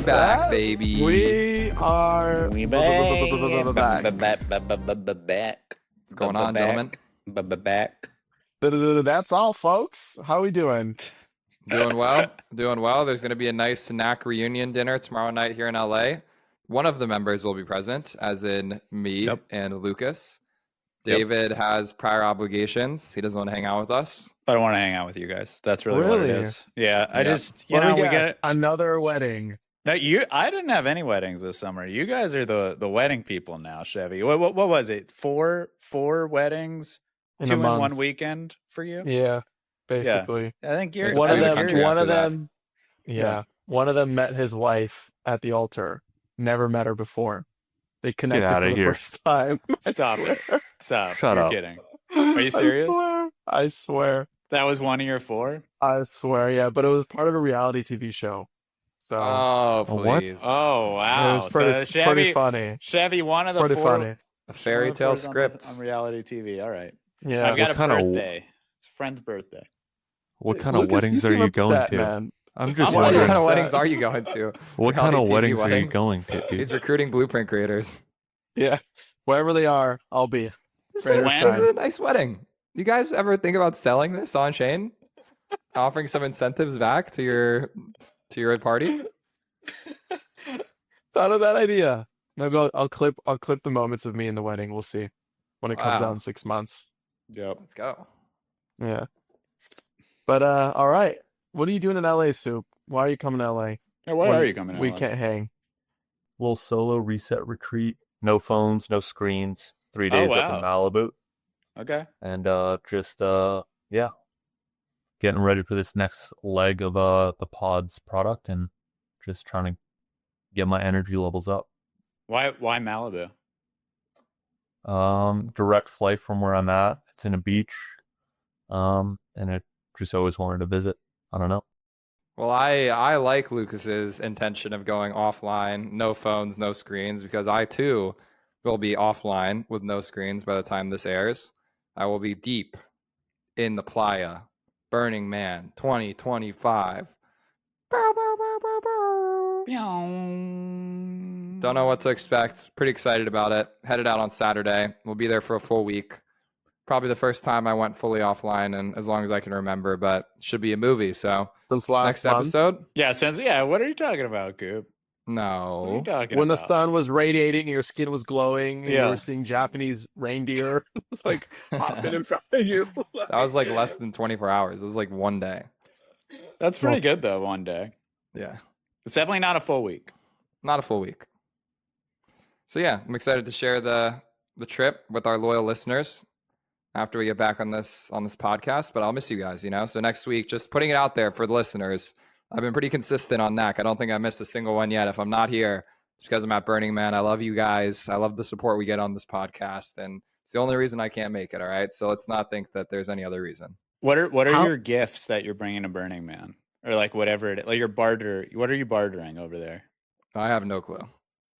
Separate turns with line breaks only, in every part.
back, baby.
We are back.
What's going on, gentlemen?
Back.
That's all, folks. How we doing?
Doing well. Doing well. There's going to be a nice NAC reunion dinner tomorrow night here in LA. One of the members will be present, as in me and Lucas. David has prior obligations. He doesn't want to hang out with us.
I don't want to hang out with you guys. That's really what it is. Yeah, I just,
we get another wedding.
No, I didn't have any weddings this summer. You guys are the wedding people now, Chevy. What was it? Four weddings,
In
2
a
in
month.
1 weekend for you?
Yeah, basically.
I think you're
One of
that.
them. Yeah, one of them met his wife at the altar. Never met her before. They connected
outta
for the
here.
first time.
Stop it. Stop.
Shut
You're
up.
kidding. Are you serious?
I swear.
That was one of your 4?
I swear. Yeah, but it was part of a reality TV show. So
Oh,
What?
please.
Oh, wow.
it was pretty,
So Chevy,
pretty funny.
Chevy, one of the
Pretty
4.
funny.
A fairy
one of the
tale
4's
script.
on reality TV. All right.
Yeah.
I've got a
What kinda-
birthday. It's a friend's birthday.
What kind of
Lucas,
weddings are
seem
you
upset,
going to?
Man.
I'm just
I'm
What
wondering.
kind of
upset.
weddings are you going to?
What kind of
Reality TV
weddings are you
weddings?
going to, dude?
He's recruiting blueprint creators.
Yeah. Wherever they are, I'll be.
This
Rain or
is
shine.
a nice wedding. You guys ever think about selling this on chain? Offering some incentives back to your party?
Not a bad idea. Maybe I'll clip the moments of me in the wedding. We'll see when it comes
Wow.
out in 6 months.
Yep.
Let's go.
Yeah. But all right. What are you doing in LA, Soup? Why are you coming to LA?
Yeah, why
when
are you coming
We
out?
can't hang.
Little solo reset retreat. No phones, no screens. 3 days up in Malibu.
Okay.
And yeah. Getting ready for this next leg of the pods product and just trying to get my energy levels up.
Why Malibu?
Direct flight from where I'm at. It's in a beach. And I just always wanted to visit. I don't know.
Well, I like Lucas's intention of going offline, no phones, no screens, because I too will be offline with no screens by the time this airs. I will be deep in the playa, Burning Man 2025. Bow, bow, bow, bow, bow. Don't know what to expect. Pretty excited about it. Headed out on Saturday. We'll be there for a full week. Probably the first time I went fully offline, and as long as I can remember, but should be a movie. So
Since last
next
month,
episode?
Yeah, what are you talking about, Coop? What are you
No.
talking
when the
about?
sun was radiating and your skin was glowing, and
Yeah.
you were seeing Japanese reindeer. It was like hopping in front of you.
That was like less than 24 hours. It was like one day.
That's pretty good though, one day.
Yeah.
It's definitely not a full week.
Not a full week. So yeah, I'm excited to share the trip with our loyal listeners after we get back on this podcast, but I'll miss you guys, So next week, just putting it out there for the listeners. I've been pretty consistent on NAC. I don't think I missed a single one yet. If I'm not here, it's because I'm at Burning Man. I love you guys. I love the support we get on this podcast, and it's the only reason I can't make it. All right, so let's not think that there's any other reason.
What are
How-
your gifts that you're bringing to Burning Man, or like whatever it is, like your barter? What are you bartering over there?
I have no clue.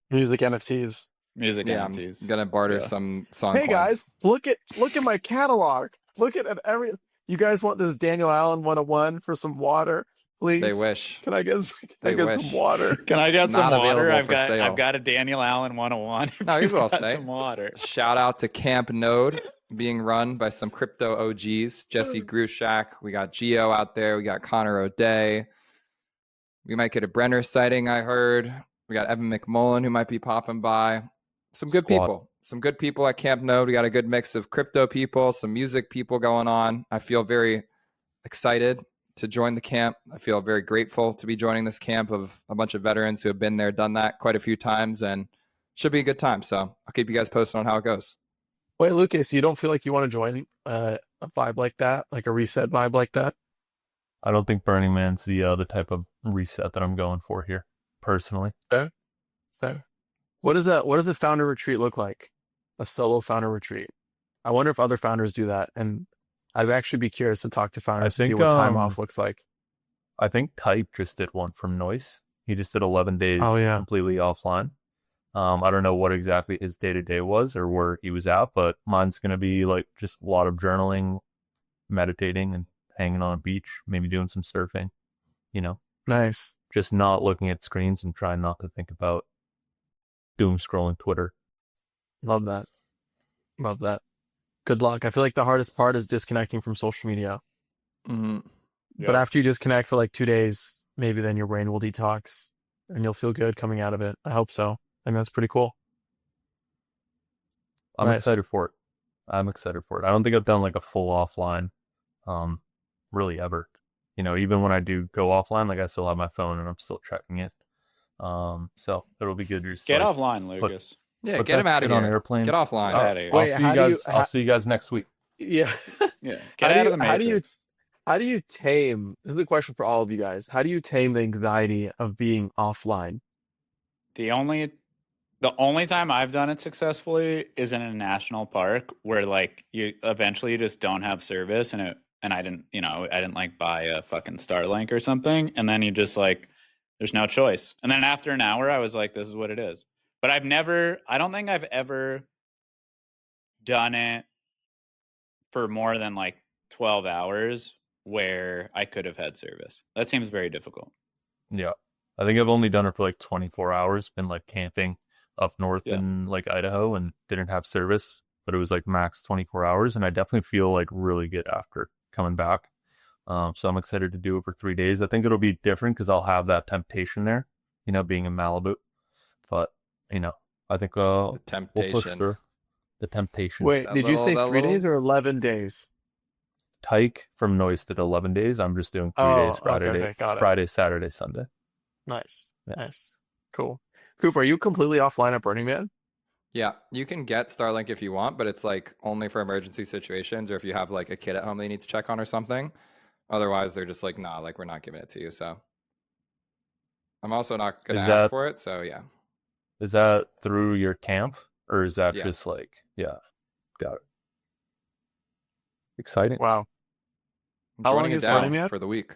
Music NFTs.
Music
Yeah, I'm
NFTs.
gonna barter
Yeah.
some song.
Hey
coins.
guys, look at my catalog. Look at every. You guys want this Daniel Allen 101 for some water, please?
They wish.
Can I get
They
some
wish.
water?
Can I get some
Not
water?
available
I've
for sale.
got a Daniel Allen 101. If
No,
you've
he's well
got
say.
some water.
Shout out to Camp Node being run by some crypto OGs. Jesse Grushak. We got Geo out there. We got Connor O'Day. We might get a Brenner sighting, I heard. We got Evan McMullen who might be popping by. Some good
Squad.
people. Some good people at Camp Node. We got a good mix of crypto people, some music people going on. I feel very excited to join the camp. I feel very grateful to be joining this camp of a bunch of veterans who have been there, done that quite a few times, and should be a good time. So I'll keep you guys posted on how it goes.
Wait, Lucas, you don't feel like you want to join a vibe like that, like a reset vibe like that?
I don't think Burning Man's the type of reset that I'm going for here, personally.
So, what does a founder retreat look like? A solo founder retreat. I wonder if other founders do that, and I'd actually be curious to talk to founders to see
think,
what time off looks like.
I think Type just did one from Noise. He just did 11 days
Oh, yeah.
completely offline. I don't know what exactly his day-to-day was or where he was at, but mine's going to be like just a lot of journaling, meditating, and hanging on a beach, maybe doing some surfing,
Nice.
just not looking at screens and trying not to think about doom scrolling Twitter.
Love that. Love that. Good luck. I feel like the hardest part is disconnecting from social media.
Mm-hmm.
But after you disconnect for like 2 days, maybe then your brain will detox and you'll feel good coming out of it. I hope so. I mean, that's pretty cool.
I'm
Nice.
excited for it. I'm excited for it. I don't think I've done like a full offline, really ever. You know, even when I do go offline, like I still have my phone and I'm still checking it. So it'll be good to just
Get
like,
offline, Lucas.
Yeah,
put
get him
that
out of
shit on
here.
airplane.
Get offline.
Get outta here.
I'll
Wait,
see
how
you
do you-
guys. I'll see you guys next week.
Yeah.
Yeah.
How
Get
do
out
you-
of the
how do you-
matrix.
How do you tame? This is a question for all of you guys. How do you tame the anxiety of being offline?
The only time I've done it successfully is in a national park where like you eventually just don't have service and I didn't like buy a fucking Starlink or something, and then you just like there's no choice. And then after an hour I was like, this is what it is. But I don't think I've ever done it for more than like 12 hours where I could have had service. That seems very difficult.
Yeah, I think I've only done it for like 24 hours. Been like camping up north in like Idaho and didn't have service, but it was like max 24 hours, and I definitely feel like really good after coming back. So I'm excited to do it for 3 days. I think it'll be different because I'll have that temptation there, you know, being in Malibu. But you know, I think
The
we'll push
temptation.
through the temptation.
Wait,
That
did you
little-
say
that
3 days
little-
or 11 days?
Tyke from Noise did 11 days. I'm just doing 3
Oh,
days. Friday,
okay, got it.
Friday, Saturday, Sunday.
Nice.
Yeah.
Nice. Cool. Coop, are you completely offline at Burning Man?
Yeah, you can get Starlink if you want, but it's like only for emergency situations or if you have like a kid at home that you need to check on or something. Otherwise, they're just like, nah, like we're not giving it to you. So I'm also not gonna
Is
ask
that-
for it. So yeah,
Is that through your camp or is that
Yeah.
just like, yeah, got it. Exciting.
Wow.
I'm
How long
joining it
is
down
Burning Man?
for the week?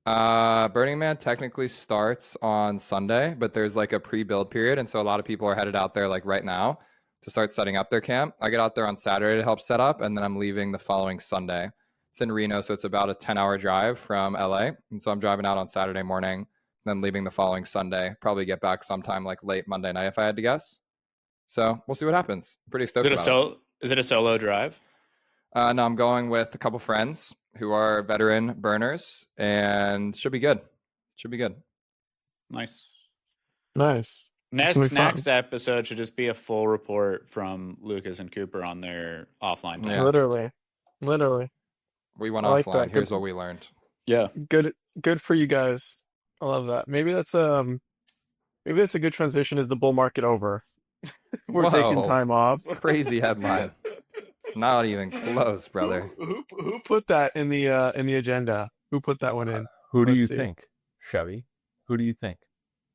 Burning Man technically starts on Sunday, but there's like a pre-build period, and so a lot of people are headed out there like right now to start setting up their camp. I get out there on Saturday to help set up, and then I'm leaving the following Sunday. It's in Reno, so it's about a 10-hour drive from LA, and so I'm driving out on Saturday morning, then leaving the following Sunday. Probably get back sometime like late Monday night if I had to guess. So we'll see what happens. Pretty stoked about it.
Is it a solo drive?
No, I'm going with a couple friends who are veteran burners, and should be good. Should be good.
Nice.
Nice. It's gonna be fun.
Next episode should just be a full report from Lucas and Cooper on their offline time.
Yeah.
Literally.
We went
I like
offline.
that.
Here's
Good-
what we learned.
Yeah.
Good for you guys. I love that. Maybe that's a good transition. Is the bull market over? We're taking
Whoa.
time off.
Crazy headline. Not even close, brother.
Who put that in the agenda? Who put that one in?
Who do
Let's
you
see.
think, Chevy? Who do you think?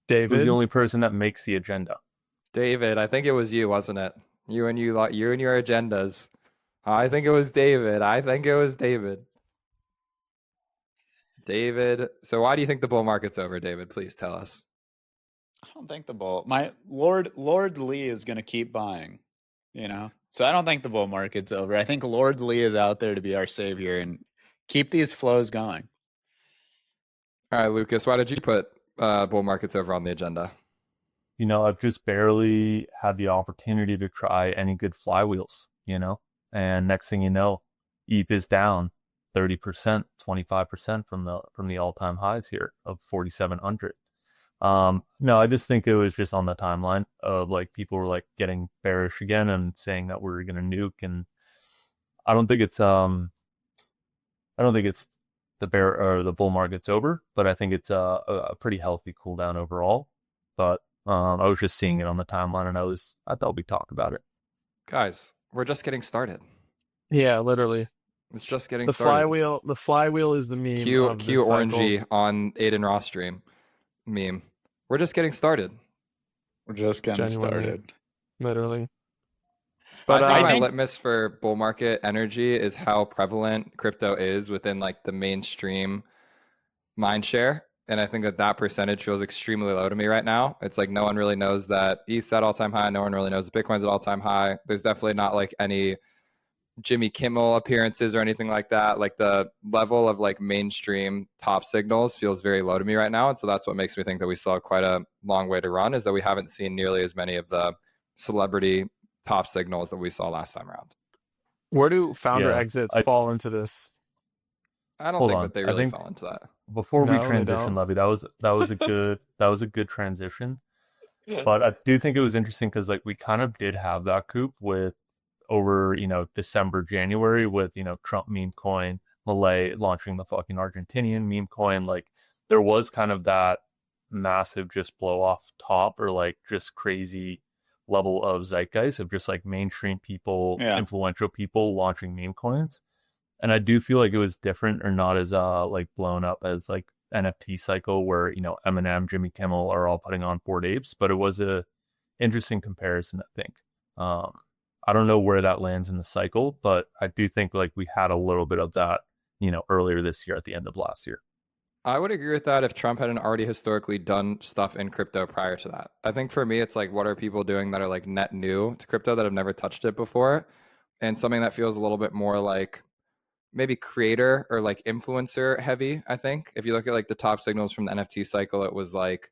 David.
Who's the only person that makes the agenda?
David, I think it was you, wasn't it? You and your agendas. I think it was David. David. So why do you think the bull market's over, David? Please tell us.
I don't think the bull. My Lord Lee is going to keep buying, you know? So I don't think the bull market's over. I think Lord Lee is out there to be our savior and keep these flows going.
All right, Lucas, why did you put bull markets over on the agenda?
You know, I've just barely had the opportunity to try any good flywheels, you know? And next thing you know, ETH is down 30%, 25% from the all-time highs here of 4,700. No, I just think it was just on the timeline of like people were like getting bearish again and saying that we're going to nuke. And I don't think it's the bear or the bull market's over, but I think it's a pretty healthy cool down overall. But I was just seeing it on the timeline and I thought we'd talk about it.
Guys, we're just getting started.
Yeah, literally.
It's just getting
The
started.
flywheel is the meme.
Q
of the
orangey
cycles.
on Aiden Ross stream meme. We're just getting started.
We're just getting
Genuinely.
started.
Literally.
But
But
I think
I think-
my litmus for bull market energy is how prevalent crypto is within like the mainstream mind share. And I think that percentage feels extremely low to me right now. It's like no one really knows that ETH's at all-time high. No one really knows that Bitcoin's at all-time high. There's definitely not like any Jimmy Kimmel appearances or anything like that. Like the level of like mainstream top signals feels very low to me right now. And so that's what makes me think that we still have quite a long way to run, is that we haven't seen nearly as many of the celebrity top signals that we saw last time around.
Where do founder
Yeah,
exits
I-
fall into this?
I don't
Hold
think
on.
that they
I
really
think
fell into that.
before we
No, they
transition,
don't.
Levy, that was a good transition. But I do think it was interesting because like we kind of did have that Coop with over, December, January with, Trump meme coin, Malay launching the fucking Argentinian meme coin. Like there was kind of that massive just blow off top or like just crazy level of zeitgeist of just like mainstream people,
Yeah.
influential people launching meme coins. And I do feel like it was different or not as like blown up as like NFT cycle where, Eminem, Jimmy Kimmel are all putting on Bored Apes, but it was a interesting comparison, I think. I don't know where that lands in the cycle, but I do think like we had a little bit of that, earlier this year at the end of last year.
I would agree with that if Trump hadn't already historically done stuff in crypto prior to that. I think for me, it's like, what are people doing that are like net new to crypto that have never touched it before? And something that feels a little bit more like maybe creator or like influencer heavy. I think if you look at like the top signals from the NFT cycle, it was like,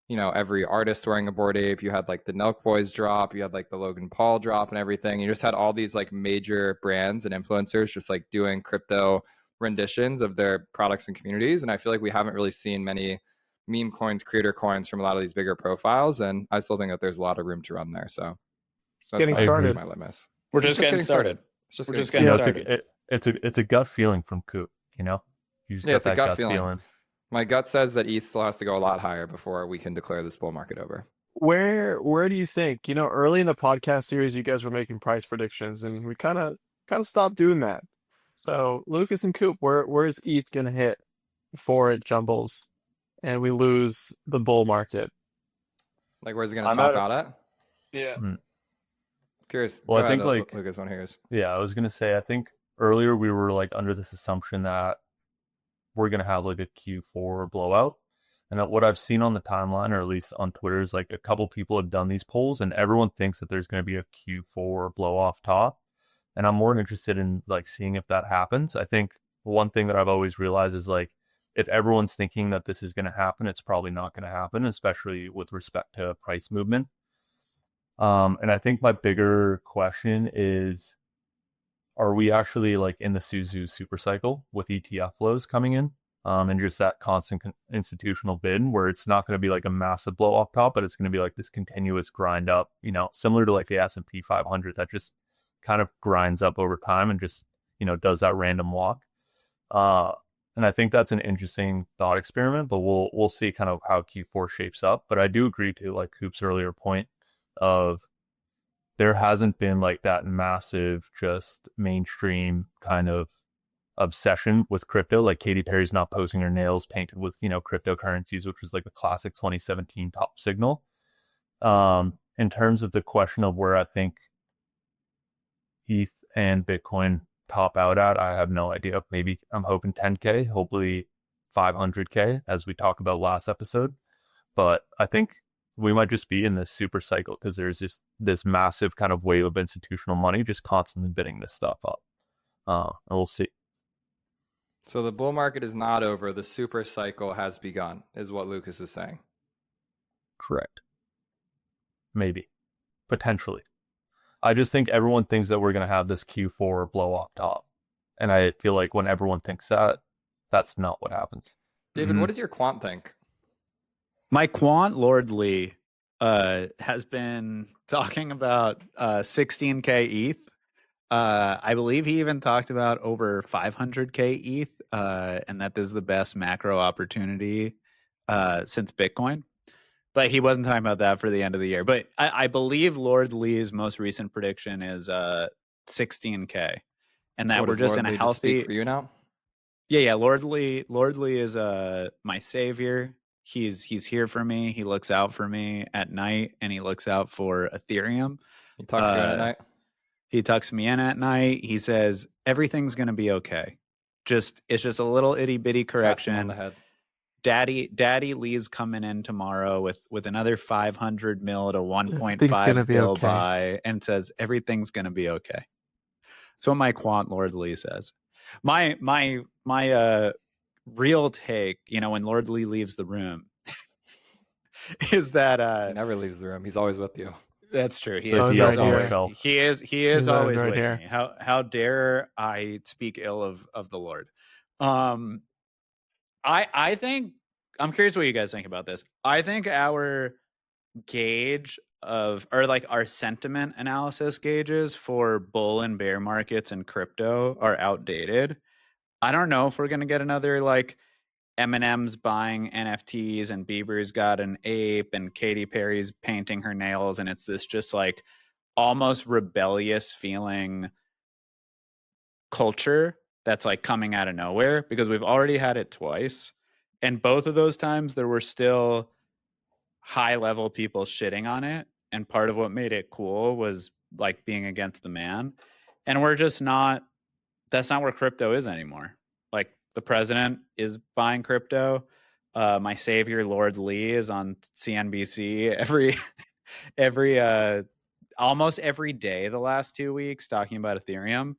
every artist wearing a Bored Ape. You had like the Nelk Boys drop, you had like the Logan Paul drop and everything. You just had all these like major brands and influencers just like doing crypto renditions of their products and communities. And I feel like we haven't really seen many meme coins, creator coins from a lot of these bigger profiles. And I still think that there's a lot of room to run there. So that's
Getting
my
started.
my litmus.
We're
It's
just getting started.
It's just
We're
getting
just
started.
getting started.
It's a gut feeling from Coop, You just
Yeah,
got
it's a
that
gut
gut
feeling.
feeling.
My gut says that ETH still has to go a lot higher before we can declare this bull market over.
Where do you think? Early in the podcast series, you guys were making price predictions, and we kind of stopped doing that. So Lucas and Coop, where is ETH gonna hit before it jumbles, and we lose the bull market?
Like, where's it going to
I'm
top
at a-
out at?
Yeah.
Curious.
Well,
Go
I think
ahead,
like
Lucas, want to hear yours.
yeah, I was gonna say I think earlier we were like under this assumption that we're gonna have like a Q4 blowout. And what I've seen on the timeline, or at least on Twitter, is like a couple people have done these polls, and everyone thinks that there's going to be a Q4 blow off top. And I'm more interested in like seeing if that happens. I think one thing that I've always realized is like if everyone's thinking that this is going to happen, it's probably not going to happen, especially with respect to price movement. And I think my bigger question is, are we actually like in the Suzu super cycle with ETF flows coming in? And just that constant institutional bid where it's not going to be like a massive blow off top, but it's going to be like this continuous grind up, similar to like the S&P 500 that just kind of grinds up over time and just, does that random walk. And I think that's an interesting thought experiment, but we'll see kind of how Q4 shapes up. But I do agree to like Coop's earlier point of there hasn't been like that massive, just mainstream kind of obsession with crypto. Like Katy Perry's not posting her nails painted with, cryptocurrencies, which was like a classic 2017 top signal. In terms of the question of where I think ETH and Bitcoin top out at, I have no idea. Maybe I'm hoping 10K, hopefully 500K, as we talked about last episode. But I think we might just be in this super cycle because there's just this massive kind of wave of institutional money just constantly bidding this stuff up. And we'll see.
So the bull market is not over. The super cycle has begun, is what Lucas is saying.
Correct. Maybe. Potentially. I just think everyone thinks that we're going to have this Q4 blow off top. And I feel like when everyone thinks that, that's not what happens.
David, what does your quant think?
My quant, Lord Lee, has been talking about 16K ETH. I believe he even talked about over 500K ETH, and that this is the best macro opportunity since Bitcoin. But he wasn't talking about that for the end of the year. But I believe Lord Lee's most recent prediction is 16K, and that we're just
Lord
in a
Lee
healthy.
speak for you now?
Yeah. Lord Lee is my savior. He's here for me. He looks out for me at night, and he looks out for Ethereum.
He talks to you at night.
He tucks me in at night. He says everything's gonna be okay. It's just a little itty bitty correction.
On the head.
Daddy Lee's coming in tomorrow with another 500 mil to
Everything's
1.5
gonna be
bill
okay.
buy, and says everything's gonna be okay. That's what my quant Lord Lee says. My real take, when Lord Lee leaves the room, is that
He never leaves the room. He's always with you.
that's true.
He is right here.
He is
He's
always
right
with
here.
me. How dare I speak ill of the Lord? I think, I'm curious what you guys think about this. I think our gauge our sentiment analysis gauges for bull and bear markets and crypto are outdated. I don't know if we're gonna get another like Eminem's buying NFTs and Bieber's got an ape and Katy Perry's painting her nails, and it's this just like almost rebellious feeling culture that's like coming out of nowhere, because we've already had it twice, and both of those times there were still high level people shitting on it, and part of what made it cool was like being against the man. And we're just not, that's not where crypto is anymore. Like the president is buying crypto. My savior Lord Lee is on CNBC every almost every day the last 2 weeks talking about Ethereum.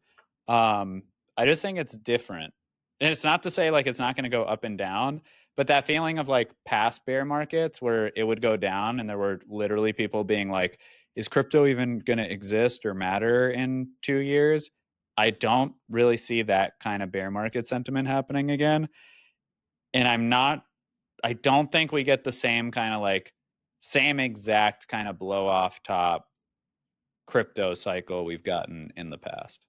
I just think it's different. And it's not to say like it's not going to go up and down, but that feeling of like past bear markets where it would go down and there were literally people being like, is crypto even going to exist or matter in 2 years? I don't really see that kind of bear market sentiment happening again. And I don't think we get the same kind of like same exact kind of blow off top crypto cycle we've gotten in the past.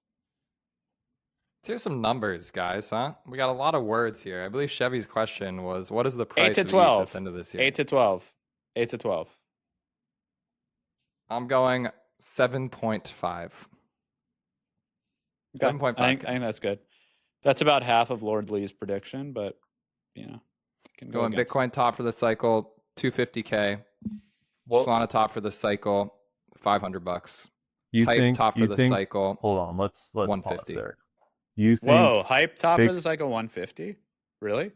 Here's some numbers, guys, huh? We got a lot of words here. I believe Chevy's question was, what is the price
8 to
of ETH
12
at the end of this year?
8 to 12. 8 to 12.
I'm going 7.5.
Okay.
7.5.
I think that's good. That's about half of Lord Lee's prediction, but can go
Going Bitcoin top for the cycle, 250K. Solana top for the cycle, $500.
You
Hype
think
top for
you
the
think?
cycle.
Hold on, let's pause
150.
there. You think?
Whoa, hype top
big-
for the cycle 150? Really?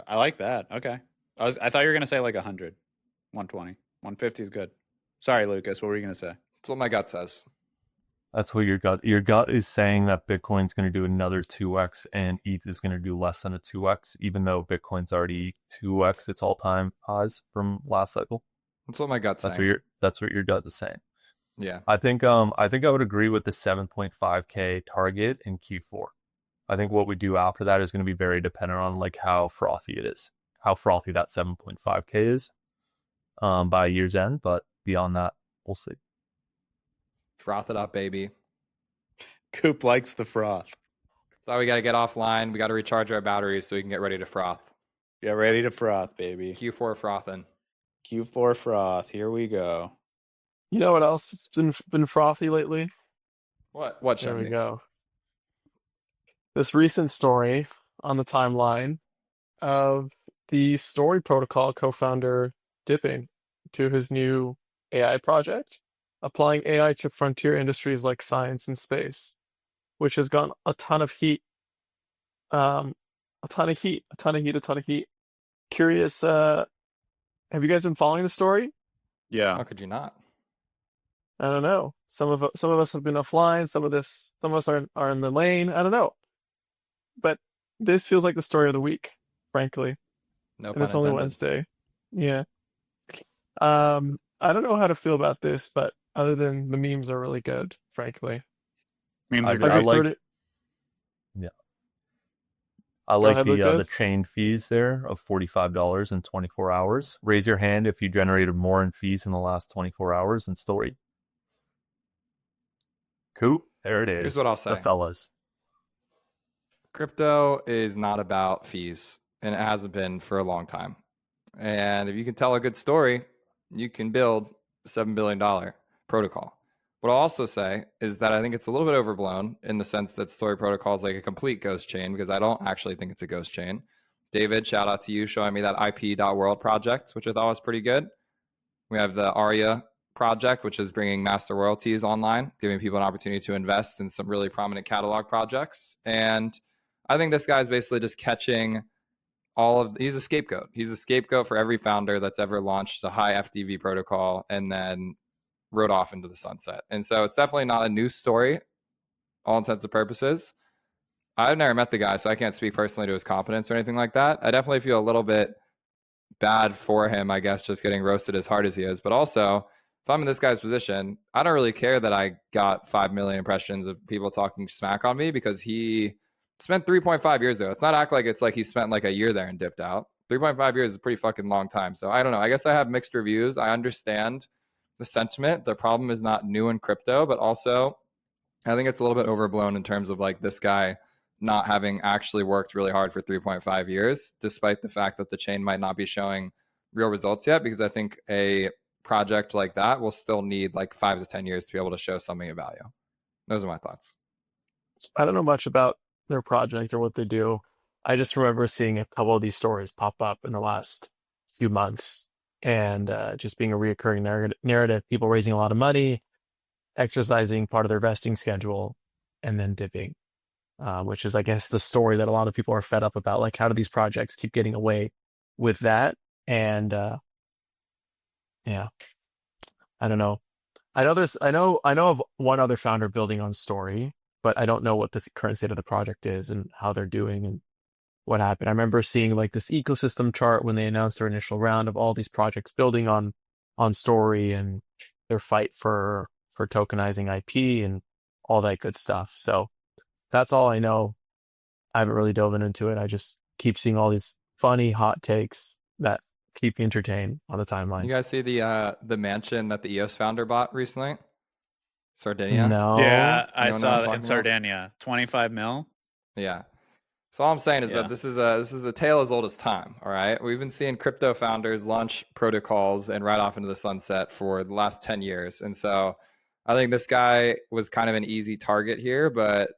I like that. Okay. I thought you were gonna say like 100, 120, 150 is good. Sorry, Lucas. What were you gonna say?
That's what my gut says.
That's what your gut is saying, that Bitcoin's going to do another 2x and ETH is going to do less than a 2x, even though Bitcoin's already 2x its all-time highs from last cycle.
That's what my gut's
That's
saying.
what your gut is saying.
Yeah.
I think I would agree with the 7.5K target in Q4. I think what we do after that is going to be very dependent on like how frothy it is, how frothy that 7.5K is by year's end. But beyond that, we'll see.
Froth it up, baby.
Coop likes the froth.
So we got to get offline. We got to recharge our batteries so we can get ready to froth.
Get ready to froth, baby.
Q4 frothing.
Q4 froth. Here we go.
You know what else has been frothy lately?
What?
There we
Chimney?
go. This recent story on the timeline of the Story Protocol co-founder dipping to his new AI project, applying AI to frontier industries like science and space, which has gotten a ton of heat. A ton of heat. Curious, have you guys been following the story?
Yeah.
How could you not?
I don't know. Some of us have been offline. Some of us are in the lane. I don't know. But this feels like the story of the week, frankly.
No
And
pun
it's only
intended.
Wednesday. Yeah. I don't know how to feel about this, but other than the memes are really good, frankly.
Memes
I
are
Have
great.
you
like-
heard it?
I like
ahead,
the
Lucas.
chain fees there of $45 in 24 hours. Raise your hand if you generated more in fees in the last 24 hours in Story. Coop, there it is.
Here's what I'll say.
The fellas.
Crypto is not about fees, and it hasn't been for a long time. And if you can tell a good story, you can build a $7 billion protocol. What I'll also say is that I think it's a little bit overblown in the sense that Story Protocol is like a complete ghost chain, because I don't actually think it's a ghost chain. David, shout out to you showing me that IP.world project, which I thought was pretty good. We have the Aria project, which is bringing master royalties online, giving people an opportunity to invest in some really prominent catalog projects. And I think this guy's basically just catching he's a scapegoat. He's a scapegoat for every founder that's ever launched a high FDV protocol and then rode off into the sunset. And so it's definitely not a new story. all intents and purposes. I've never met the guy, so I can't speak personally to his competence or anything like that. I definitely feel a little bit bad for him, I guess, just getting roasted as hard as he is. But also, if I'm in this guy's position, I don't really care that I got 5 million impressions of people talking smack on me because he spent 3.5 years there. Let's not act like it's like he spent like a year there and dipped out. 3.5 years is a pretty fucking long time. So I don't know. I guess I have mixed reviews. I understand the sentiment. The problem is not new in crypto, but also I think it's a little bit overblown in terms of like this guy not having actually worked really hard for 3.5 years, despite the fact that the chain might not be showing real results yet, because I think a project like that will still need like 5 to 10 years to be able to show something of value. Those are my thoughts.
I don't know much about their project or what they do. I just remember seeing a couple of these stories pop up in the last few months and just being a reoccurring narrative, people raising a lot of money, exercising part of their vesting schedule, and then dipping. Which is, I guess, the story that a lot of people are fed up about. Like, how do these projects keep getting away with that? And yeah, I don't know. I know of one other founder building on Story, but I don't know what the current state of the project is and how they're doing and what happened. I remember seeing like this ecosystem chart when they announced their initial round of all these projects building on Story and their fight for tokenizing IP and all that good stuff. So that's all I know. I haven't really dove into it. I just keep seeing all these funny hot takes that keep me entertained on the timeline.
You guys see the mansion that the EOS founder bought recently? Sardinia?
No.
Yeah, I
Anyone know
saw
what I'm
that in
talking about?
Sardinia. 25 mil.
Yeah. So all I'm saying is
Yeah.
that this is a tale as old as time. All right. We've been seeing crypto founders launch protocols and ride off into the sunset for the last 10 years. And so I think this guy was kind of an easy target here, but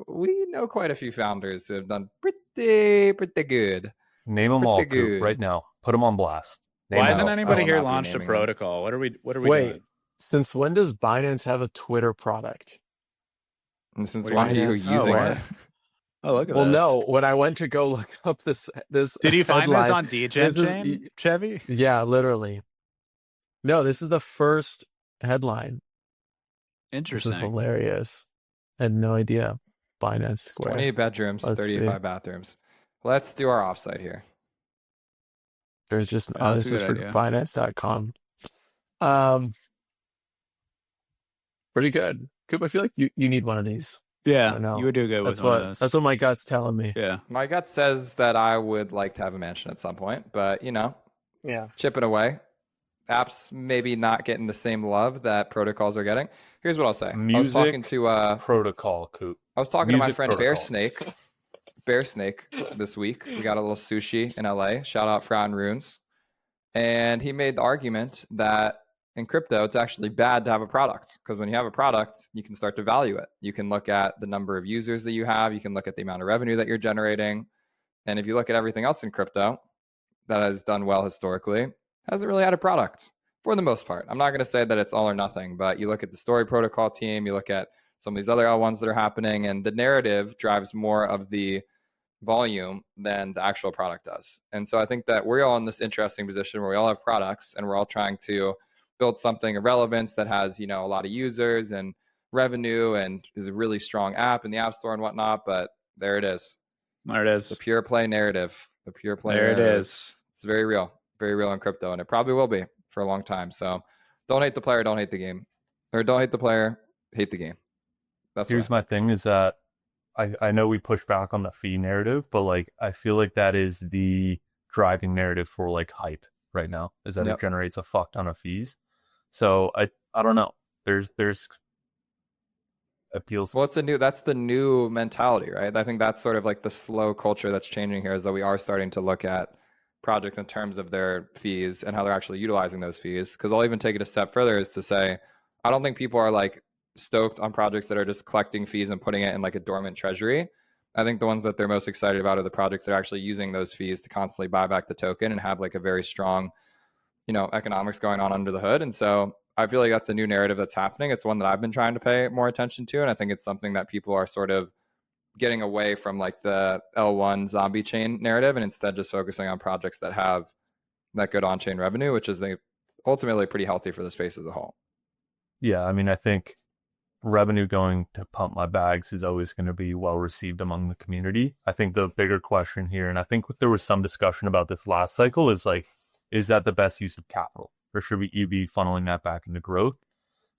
we know quite a few founders who have done pretty good.
Name them all,
Pretty
Coop,
good.
right now. Put them on blast. Name
Why
them
hasn't
all.
anybody
will
here
not be
launched a
naming them.
protocol? What are we
Wait,
doing?
since when does Binance have a Twitter product?
And since
What do
when are
you
you
mean?
using
Oh,
it?
Oh, look at
Well,
this.
no. When I went to go look up this
Did you find this
headline,
on DGen
this is-
chain, Chevy?
yeah, literally. No, this is the first headline. This is
Interesting.
hilarious. I had no idea. Binance Square.
20 bedrooms,
Let's
35
see.
bathrooms. Let's do our offsite here.
There's just
Yeah, that's
this
a
is
good
for
idea.
Binance.com. Pretty good. Coop, I feel like you need one of these. I
Yeah,
don't know.
you would do good with
That's
one
what
of those.
that's what my gut's telling me.
Yeah.
My gut says that I would like to have a mansion at some point, but you know,
Yeah.
chipping away. Apps maybe not getting the same love that protocols are getting. Here's what I'll say. I was talking
Music
to
protocol, Coop.
I was talking to my
Music
friend
protocol.
Bear Snake this week. We got a little sushi in LA. Shout out Frown Runes. And he made the argument that in crypto, it's actually bad to have a product because when you have a product, you can start to value it. You can look at the number of users that you have. You can look at the amount of revenue that you're generating. And if you look at everything else in crypto that has done well historically, hasn't really had a product for the most part. I'm not going to say that it's all or nothing, but you look at the Story Protocol team, you look at some of these other L1s that are happening, and the narrative drives more of the volume than the actual product does. And so I think that we're all in this interesting position where we all have products and we're all trying to build something of relevance that has, you know, a lot of users and revenue and is a really strong app in the App Store and whatnot. But there it is.
There it is.
The pure play narrative. The pure play
There it
narrative.
is.
It's very real in crypto, and it probably will be for a long time. So don't hate the player, don't hate the game. Or don't hate the player, hate the game. That's
Here's my thing is that I know we push back on the fee narrative, but like I feel like that is the driving narrative for like hype right now, is that
Yep.
it generates a fuck ton of fees. So I don't know. There's appeals.
Well, that's the new mentality, right? I think that's sort of like the slow culture that's changing here, is that we are starting to look at projects in terms of their fees and how they're actually utilizing those fees. Because I'll even take it a step further, is to say, I don't think people are like stoked on projects that are just collecting fees and putting it in like a dormant treasury. I think the ones that they're most excited about are the projects that are actually using those fees to constantly buy back the token and have like a very strong, you know, economics going on under the hood. And so I feel like that's a new narrative that's happening. It's one that I've been trying to pay more attention to. And I think it's something that people are sort of getting away from, like the L1 zombie chain narrative, and instead just focusing on projects that have that good on-chain revenue, which is ultimately pretty healthy for the space as a whole.
Yeah, I mean, I think revenue going to pump my bags is always going to be well received among the community. I think the bigger question here, and I think there was some discussion about this last cycle, is like, is that the best use of capital, or should you be funneling that back into growth?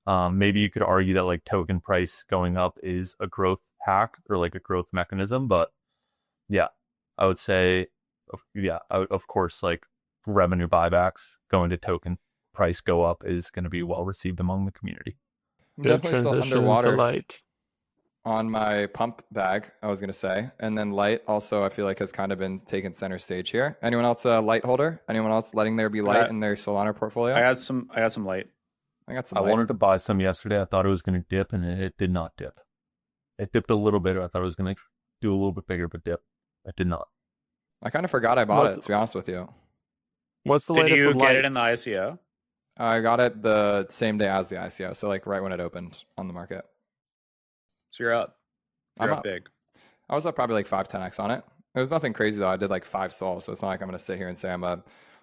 Maybe you could argue that like token price going up is a growth hack or like a growth mechanism, but yeah, I would say, of course, like revenue buybacks going to token price go up is going to be well received among the community.
I'm
Good
definitely still
transition into
underwater
light.
on my pump bag, I was going to say. And then light also, I feel like, has kind of been taking center stage here. Anyone else a light holder? Anyone else letting there be light in their Solana portfolio?
I got some light.
I got some
I
light.
wanted to buy some yesterday. I thought it was going to dip, and it did not dip. It dipped a little bit. I thought it was going to do a little bit bigger, but dip. It did not.
I kind of forgot I bought it, to be honest with you.
What's the
Did
latest
you
with
get
light?
it in the ICO?
I got it the same day as the ICO, so like right when it opened on the market.
So you're up.
I'm
You're up
up.
big.
I was up probably like 5-10x on it. It was nothing crazy though. I did like 5 sols, so it's not like I'm going to sit here and say I'm a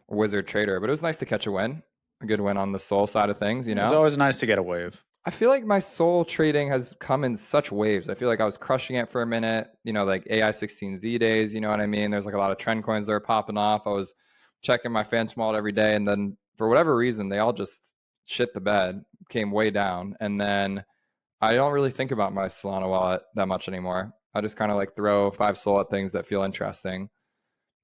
wizard trader, but it was nice to catch a win. A good win on the soul side of things, you know?
It's always nice to get a wave.
I feel like my soul trading has come in such waves. I feel like I was crushing it for a minute, you know, like AI16Z days, you know what I mean? There's like a lot of trend coins that are popping off. I was checking my Phantom wallet every day, and then for whatever reason, they all just shit the bed, came way down. And then I don't really think about my Solana wallet that much anymore. I just kind of like throw 5 sol at things that feel interesting.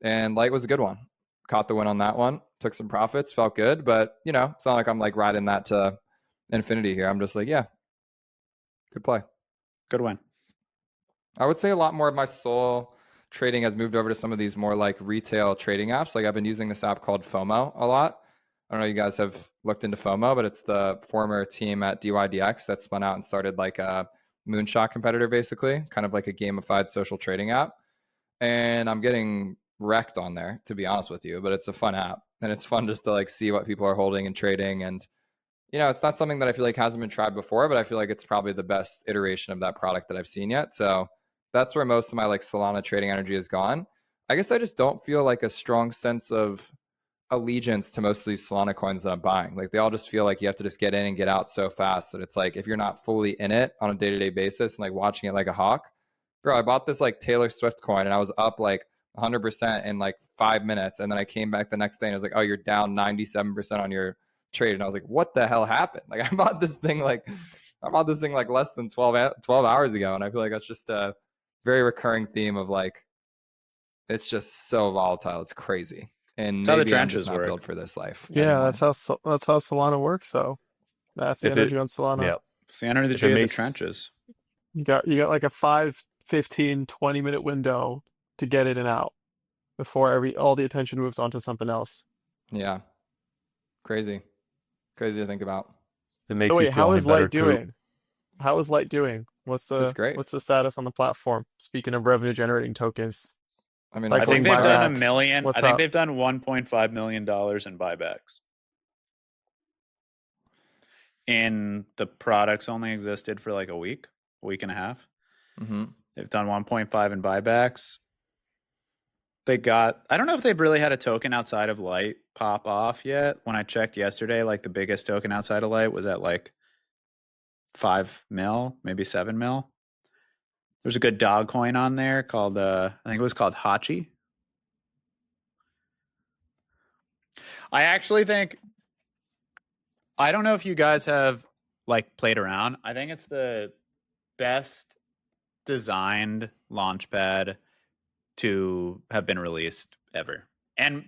And light was a good one. Caught the win on that one, took some profits, felt good, but you know, it's not like I'm like riding that to infinity here. I'm just like, yeah, good play.
Good win.
I would say a lot more of my soul trading has moved over to some of these more like retail trading apps. Like I've been using this app called FOMO a lot. I don't know if you guys have looked into FOMO, but it's the former team at DYDX that spun out and started like a moonshot competitor, basically, kind of like a gamified social trading app. And I'm getting wrecked on there, to be honest with you, but it's a fun app. And it's fun just to like see what people are holding and trading. And you know, it's not something that I feel like hasn't been tried before, but I feel like it's probably the best iteration of that product that I've seen yet. So that's where most of my like Solana trading energy has gone. I guess I just don't feel like a strong sense of allegiance to most of these Solana coins that I'm buying. Like they all just feel like you have to just get in and get out so fast that it's like if you're not fully in it on a day-to-day basis and like watching it like a hawk, bro, I bought this like Taylor Swift coin and I was up like 100% in like 5 minutes. And then I came back the next day and I was like, oh, you're down 97% on your trade. And I was like, what the hell happened? Like I bought this thing like less than 12 hours ago. And I feel like that's just a very recurring theme of like, it's just so volatile. It's crazy. And
That's how the
maybe I'm just
trenches
not
work.
built for this life.
Yeah,
anymore.
that's how Solana works. Though that's the
If it-
energy on Solana.
Yeah.
It's the energy
If it
of the
makes-
trenches.
You got like a 5, 15, 20-minute window to get in and out before all the attention moves on to something else.
Yeah. Crazy to think about.
It makes
So
you
wait,
feel
how
any
is
better,
Light
Coop.
doing? How is Light doing? What's
It's great.
the status on the platform? Speaking of revenue generating tokens.
I mean,
Cycling
I think they've done
buybacks.
$1 million.
What's
I think
up?
they've done $1.5 million in buybacks. And the products only existed for like a week and a half.
mm-hmm.
They've done 1.5 in buybacks. I don't know if they've really had a token outside of Light pop off yet. When I checked yesterday, like the biggest token outside of Light was at like 5 mil, maybe 7 mil. There's a good dog coin on there called, I think it was called Hachi. I actually think, I don't know if you guys have like played around. I think it's the best designed launchpad to have been released ever. And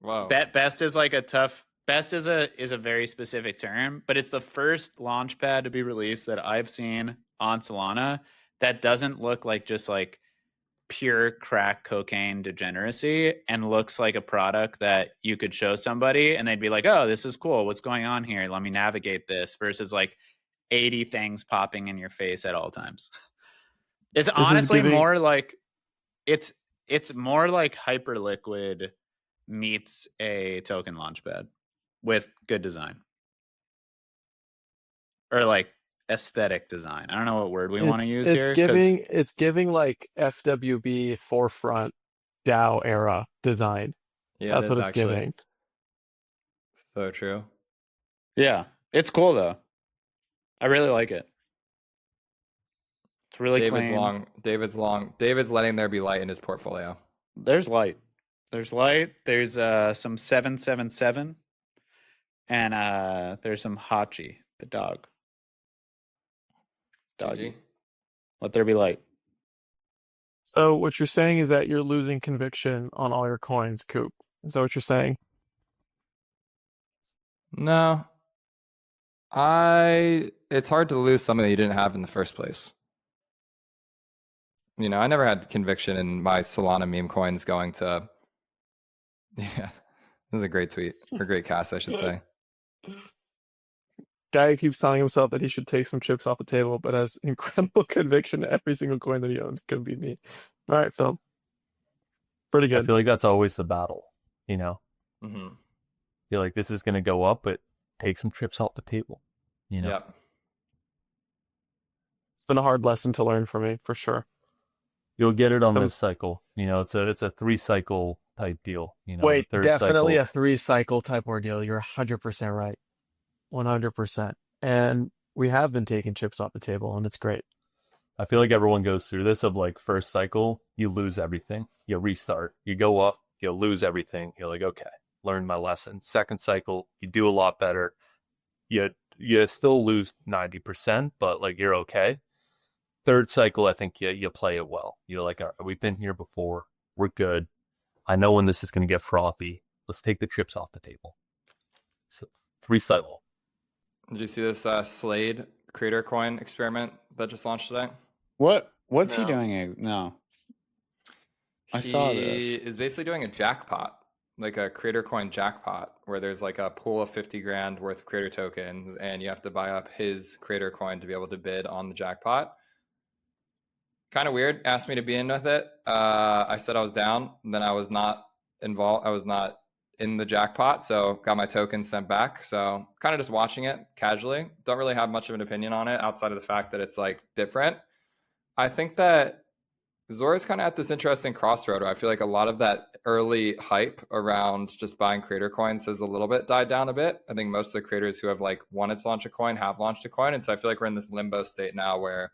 Wow.
best is like best is a very specific term, but it's the first launchpad to be released that I've seen on Solana that doesn't look like just like pure crack cocaine degeneracy and looks like a product that you could show somebody and they'd be like, oh, this is cool. What's going on here? Let me navigate this, versus like 80 things popping in your face at all times. It's honestly more like it's more like Hyperliquid meets a token launchpad with good design. Or like aesthetic design. I don't know what word we want to use here.
It's giving like FWB forefront DAO era design.
Yeah,
that's what it's giving.
So true.
Yeah, it's cool though. I really like it. It's really
David's
clean.
long. David's letting there be light in his portfolio.
There's light. There's light. There's some 777 and there's some Hachi, the dog. Doggy.
GG.
Let there be light.
So what you're saying is that you're losing conviction on all your coins, Coop. Is that what you're saying?
No. It's hard to lose something that you didn't have in the first place. You know, I never had conviction in my Solana meme coins going to yeah. This is a great tweet. Or great cast, I should say.
Guy keeps telling himself that he should take some chips off the table, but has incredible conviction in every single coin that he owns. Could be me. All right, Phil. Pretty
I
good.
feel like that's always the battle, you know?
Mm-hmm.
Feel like this is going to go up, but take some chips off the table, you know?
Yep.
It's been a hard lesson to learn for me, for sure.
You'll get it on
Some-
this cycle. You know, it's a 3-cycle type deal. You know,
Wait,
the third
definitely
cycle,
a 3-cycle type ordeal. You're 100% right. 100%. And we have been taking chips off the table, and it's great.
I feel like everyone goes through this of like first cycle, you lose everything. You restart. You go up, you lose everything. You're like, okay, learned my lesson. Second cycle, you do a lot better. You still lose 90%, but like you're okay. Third cycle, I think you play it well. You're like, all right, we've been here before. We're good. I know when this is going to get frothy. Let's take the chips off the table. So 3-cycle.
Did you see this Slade creator coin experiment that just launched today?
What's he
No.
doing? No. I saw this.
He is basically doing a jackpot, like a creator coin jackpot, where there's like a pool of 50 grand worth of creator tokens, and you have to buy up his creator coin to be able to bid on the jackpot. Kind of weird. Asked me to be in with it. I said I was down, and then I was not involved. I was not in the jackpot, so got my tokens sent back. So kind of just watching it casually. Don't really have much of an opinion on it outside of the fact that it's like different. I think that Zora's kind of at this interesting crossroad where I feel like a lot of that early hype around just buying creator coins has a little bit died down a bit. I think most of the creators who have like wanted to launch a coin have launched a coin. And so I feel like we're in this limbo state now where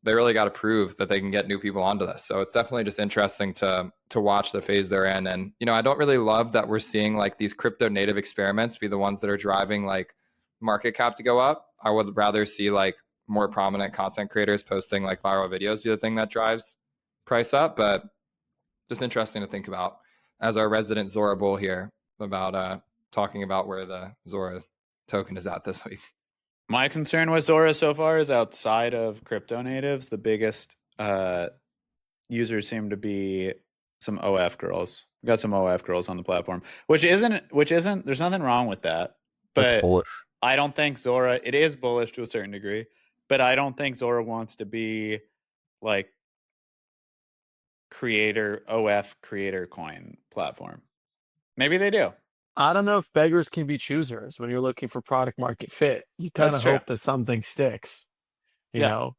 they really got to prove that they can get new people onto this. So it's definitely just interesting to watch the phase they're in. And, you know, I don't really love that we're seeing like these crypto native experiments be the ones that are driving like market cap to go up. I would rather see like more prominent content creators posting like viral videos be the thing that drives price up. But just interesting to think about as our resident Zora bull here about talking about where the Zora token is at this week.
My concern with Zora so far is outside of crypto natives, the biggest users seem to be some OF girls. We got some OF girls on the platform, which isn't there's nothing wrong with that.
That's
But
bullish.
I don't think Zora, it is bullish to a certain degree, but I don't think Zora wants to be like OF creator coin platform. Maybe they do.
I don't know if beggars can be choosers when you're looking for product market fit. You kind of
That's true.
hope that something sticks. You
Yeah.
know,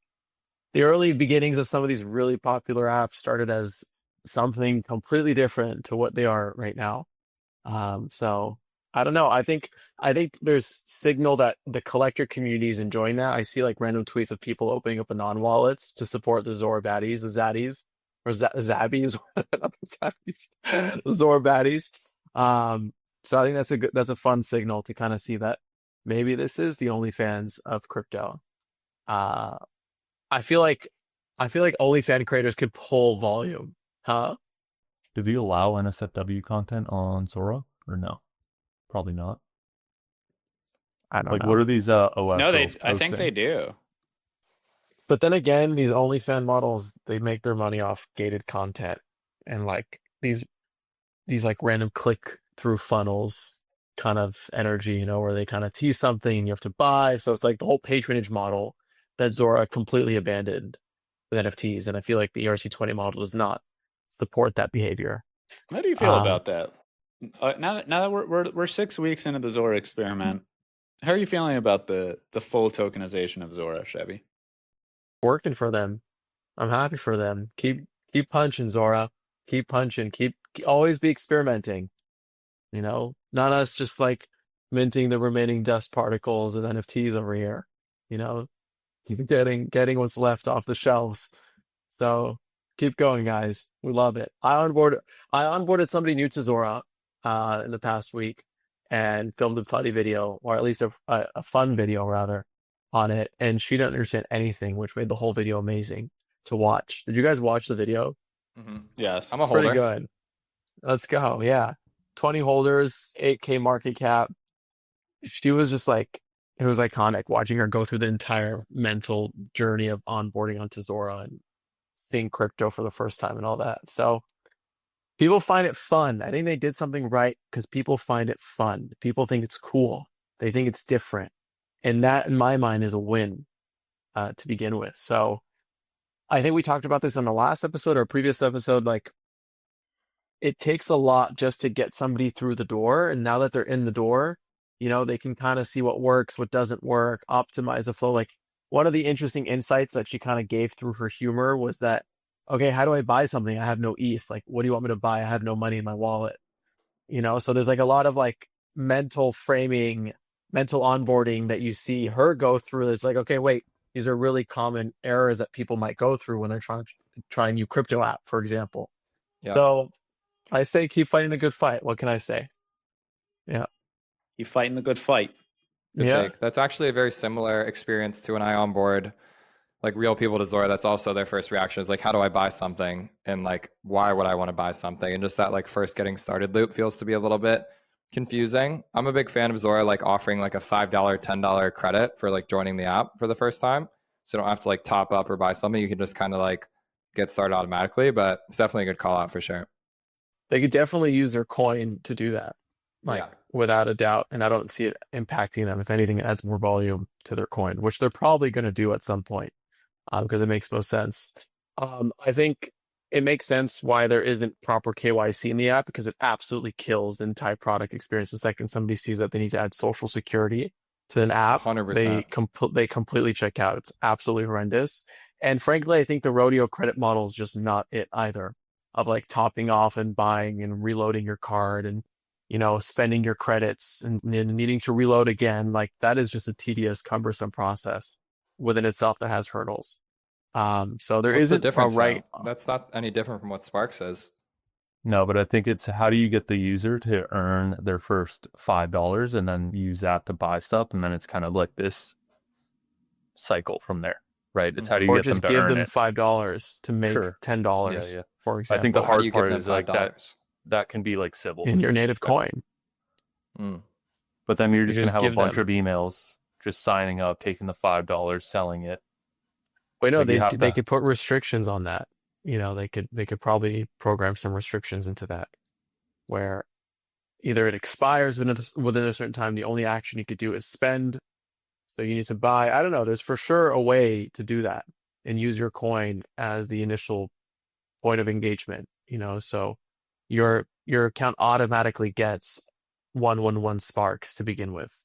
the early beginnings of some of these really popular apps started as something completely different to what they are right now. So I don't know. I think there's signal that the collector community is enjoying that. I see like random tweets of people opening up anon wallets to support the Zora baddies, the zaddies, or zabbies, not the zabbies, the Zora baddies. So I think that's a fun signal to kind of see that maybe this is the OnlyFans of crypto. I feel like OnlyFans creators could pull volume, huh?
Do they allow NSFW content on Zora or no? Probably not.
I don't
Like,
know.
what are these OF
No,
girls
I think they
posting?
do.
But then again, these OnlyFans models, they make their money off gated content and like these like random click through funnels kind of energy, you know, where they kind of tease something and you have to buy. So it's like the whole patronage model that Zora completely abandoned with NFTs. And I feel like the ERC20 model does not support that behavior.
How do you feel about that? Now that we're 6 weeks into the Zora experiment, how are you feeling about the full tokenization of Zora, Chevy?
Working for them. I'm happy for them. Keep punching, Zora. Keep punching. Keep always be experimenting. You know, not us just like minting the remaining dust particles of NFTs over here. You know, getting what's left off the shelves. So keep going, guys. We love it. I onboarded somebody new to Zora in the past week and filmed a funny video, or at least a fun video rather, on it. And she didn't understand anything, which made the whole video amazing to watch. Did you guys watch the video?
Yes.
I'm a
Pretty
holder.
good. Let's go. Yeah. 20 holders, 8K market cap. She was just like, it was iconic watching her go through the entire mental journey of onboarding onto Zora and seeing crypto for the first time and all that. So people find it fun. I think they did something right because people find it fun. People think it's cool. They think it's different. And that, in my mind, is a win to begin with. So I think we talked about this on the last episode or previous episode. Like, it takes a lot just to get somebody through the door. And now that they're in the door, they can kind of see what works, what doesn't work, optimize the flow. Like, one of the interesting insights that she kind of gave through her humor was that, okay, how do I buy something? I have no ETH. Like, what do you want me to buy? I have no money in my wallet. So there's like a lot of like mental framing, mental onboarding that you see her go through. It's like, okay, wait, these are really common errors that people might go through when they're trying a new crypto app, for example.
Yeah.
So I say keep fighting the good fight. What can I say? Yeah.
You fighting the good fight.
Good
Yeah.
take. That's actually a very similar experience to when I onboard like real people to Zora. That's also their first reaction is like, how do I buy something? And like, why would I want to buy something? And just that like first getting started loop feels to be a little bit confusing. I'm a big fan of Zora, like offering like a $5, $10 credit for like joining the app for the first time. So you don't have to like top up or buy something. You can just kind of like get started automatically, but it's definitely a good call out for sure.
They could definitely use their coin to do that. Like, without a doubt. And I don't see it impacting them. If anything, it adds more volume to their coin, which they're probably going to do at some point because it makes most sense. I think it makes sense why there isn't proper KYC in the app because it absolutely kills the entire product experience. The second somebody sees that they need to add social security to an app,
100%.
they completely check out. It's absolutely horrendous. And frankly, I think the rodeo credit model is just not it either, of like topping off and buying and reloading your card and spending your credits and needing to reload again. Like, that is just a tedious, cumbersome process within itself that has hurdles. So there
What's the
isn't
difference,
a right.
though? That's not any different from what Spark says.
No, but I think it's how do you get the user to earn their first $5 and then use that to buy stuff, and then it's kind of like this cycle from there, right? It's how do you
Or
get them
just
to
give
earn
them
it?
$5 to make
Sure.
$10,
Yeah.
for example.
I think the
How do
hard
you give
part
them
is like
$5?
that can be like civil.
in your native coin.
But then you're
You
just going
just
to have a
give
bunch
them.
of emails just signing up, taking the $5, selling it.
Wait, no,
Like, you have
they
to-
could put restrictions on that. They could probably program some restrictions into that, where either it expires within a certain time. The only action you could do is spend. So you need to buy. I don't know. There's for sure a way to do that and use your coin as the initial point of engagement. So your account automatically gets 111 sparks to begin with.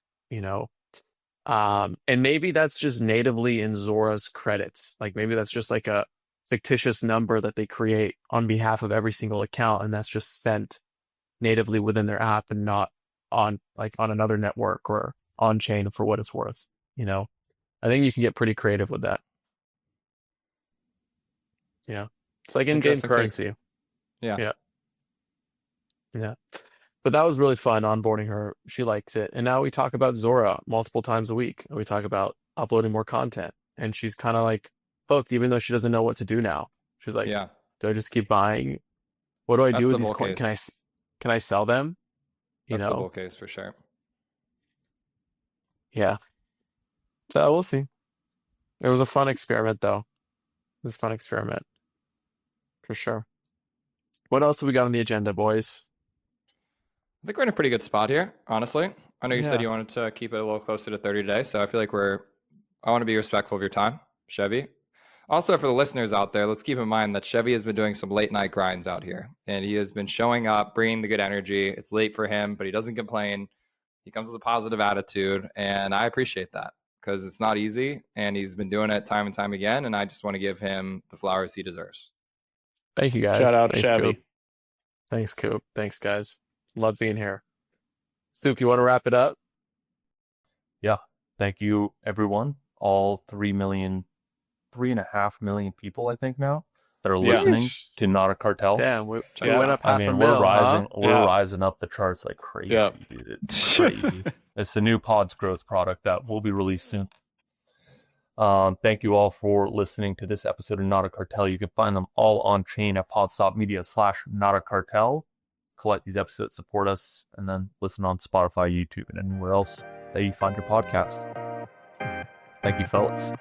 And maybe that's just natively in Zora's credits. Like, maybe that's just like a fictitious number that they create on behalf of every single account, and that's just sent natively within their app and not on another network or on chain for what it's worth. I think you can get pretty creative with that. It's like in-game
Interesting take.
currency.
Yeah.
But that was really fun onboarding her. She likes it. And now we talk about Zora multiple times a week. And we talk about uploading more content. And she's kind of like hooked, even though she doesn't know what to do now. She's like,
Yeah.
do I just keep buying? What do I
That's
do with
the
these
bull
coins?
case.
Can I sell them?
That's the bull case for sure.
Yeah. So we'll see. It was a fun experiment, though. It was a fun experiment. For sure. What else have we got on the agenda, boys?
I think we're in a pretty good spot here, honestly. I know you said
Yeah.
you wanted to keep it a little closer to 30 today, so I feel like I want to be respectful of your time, Chevy. Also, for the listeners out there, let's keep in mind that Chevy has been doing some late night grinds out here, and he has been showing up, bringing the good energy. It's late for him, but he doesn't complain. He comes with a positive attitude, and I appreciate that because it's not easy, and he's been doing it time and time again, and I just want to give him the flowers he deserves.
Thank you, guys.
Shout out
Thanks,
Chevy.
Coop. Thanks, Coop. Thanks, guys. Love being here. Souk, you want to wrap it up?
Yeah. Thank you, everyone, all 3.5 million people, I think now, that are
Yeah.
listening
Sheesh.
to Not a Cartel.
Damn, we
Yeah.
went up
I
half a
mean,
mil,
we're rising,
huh?
we're
Yeah.
rising up the charts like crazy,
Yeah.
dude. It's crazy. It's the new Pods Growth product that will be released soon. Thank you all for listening to this episode of Not a Cartel. You can find them all on chain at podstopmedia/Not a Cartel. Collect these episodes, support us, and then listen on Spotify, YouTube, and anywhere else that you find your podcast. Thank you, fellas.